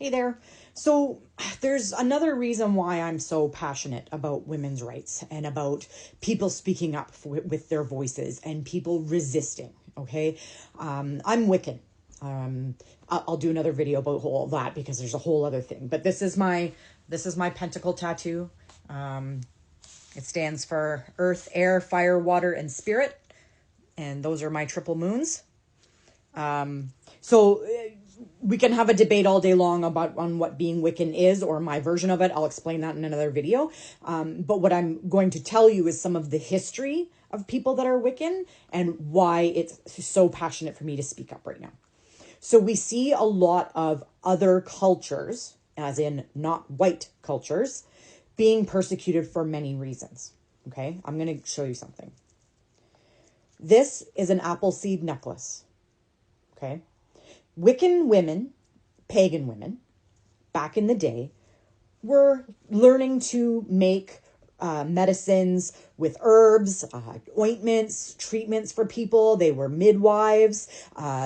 Hey there. So, there's another reason why I'm so passionate about women's rights and about people speaking up with their voices and people resisting. Okay. I'm Wiccan. I'll do another video about all that because there's a whole other thing. But this is my pentacle tattoo. It stands for earth, air, fire, water, and spirit. And those are my triple moons. So we can have a debate all day long on what being Wiccan is, or my version of it. I'll explain that in another video. But what I'm going to tell you is some of the history of people that are Wiccan and why it's so passionate for me to speak up right now. So we see a lot of other cultures, as in not white cultures, being persecuted for many reasons. Okay, I'm going to show you something. This is an apple seed necklace. Okay. Wiccan women, pagan women, back in the day, were learning to make medicines with herbs, ointments, treatments for people. They were midwives.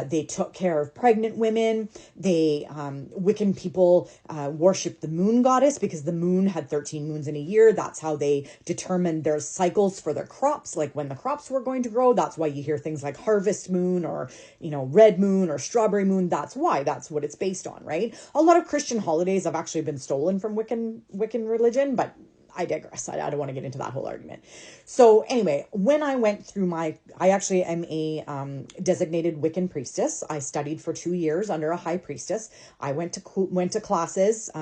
They took care of pregnant women. Wiccan people worshipped the moon goddess because the moon had 13 moons in a year. That's how they determined their cycles for their crops, like when the crops were going to grow. That's why you hear things like harvest moon or, red moon or strawberry moon. That's what it's based on, right? A lot of Christian holidays have actually been stolen from Wiccan religion, but I digress. I don't want to get into that whole argument. So anyway, when I went through I actually am a designated Wiccan priestess. I studied for 2 years under a high priestess. I went to classes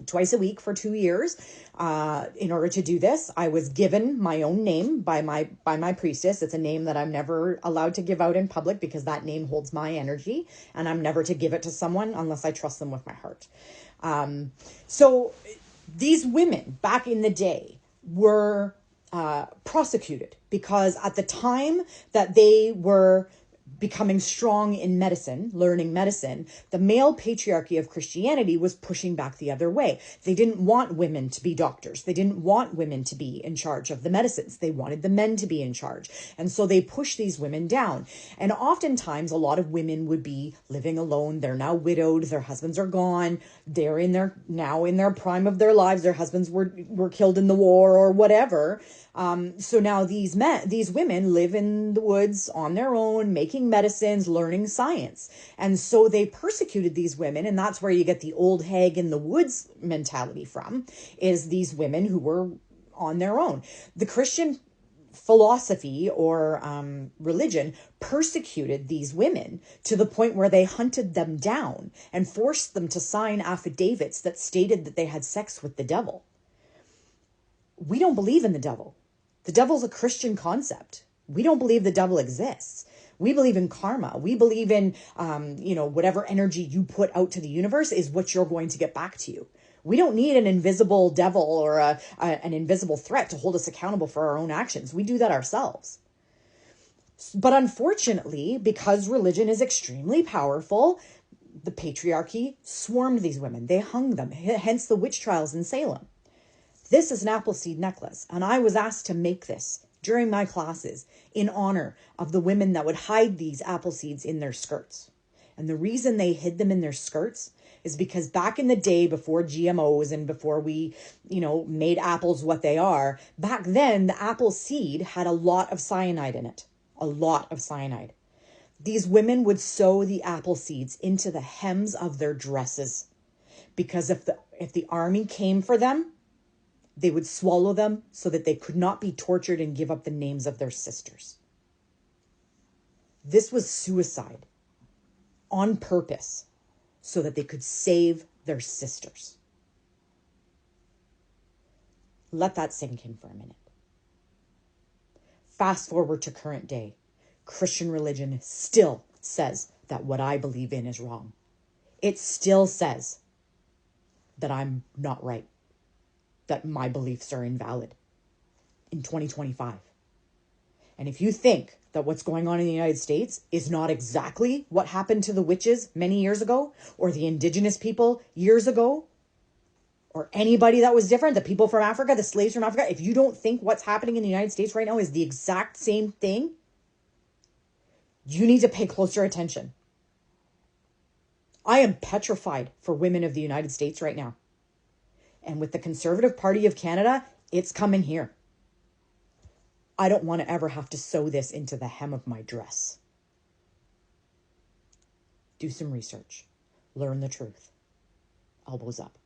twice a week for 2 years. In order to do this, I was given my own name by my priestess. It's a name that I'm never allowed to give out in public because that name holds my energy, and I'm never to give it to someone unless I trust them with my heart. So these women back in the day were prosecuted because at the time that they were becoming strong in medicine, learning medicine, the male patriarchy of Christianity was pushing back the other way. They didn't want women to be doctors. They didn't want women to be in charge of the medicines. They wanted the men to be in charge. And so they pushed these women down. And oftentimes a lot of women would be living alone. They're now widowed. Their husbands are gone. They're now in their prime of their lives. Their husbands were killed in the war or whatever. So now these women live in the woods on their own, making medicines, learning science. And so they persecuted these women. And that's where you get the old hag in the woods mentality from, is these women who were on their own. The Christian philosophy or religion persecuted these women to the point where they hunted them down and forced them to sign affidavits that stated that they had sex with the devil. We don't believe in the devil. The devil's a Christian concept. We don't believe the devil exists. We believe in karma. We believe in, whatever energy you put out to the universe is what you're going to get back to you. We don't need an invisible devil or an invisible threat to hold us accountable for our own actions. We do that ourselves. But unfortunately, because religion is extremely powerful, the patriarchy swarmed these women. They hung them, hence the witch trials in Salem. This is an apple seed necklace, and I was asked to make this during my classes in honor of the women that would hide these apple seeds in their skirts. And the reason they hid them in their skirts is because back in the day, before GMOs and before we, made apples what they are, back then the apple seed had a lot of cyanide in it. A lot of cyanide. These women would sew the apple seeds into the hems of their dresses, because if the army came for them, they would swallow them so that they could not be tortured and give up the names of their sisters. This was suicide on purpose so that they could save their sisters. Let that sink in for a minute. Fast forward to current day. Christian religion still says that what I believe in is wrong. It still says that I'm not right, that my beliefs are invalid in 2025. And if you think that what's going on in the United States is not exactly what happened to the witches many years ago, or the indigenous people years ago, or anybody that was different, the people from Africa, the slaves from Africa, if you don't think what's happening in the United States right now is the exact same thing, you need to pay closer attention. I am petrified for women of the United States right now. And with the Conservative Party of Canada, it's coming here. I don't want to ever have to sew this into the hem of my dress. Do some research. Learn the truth. Elbows up.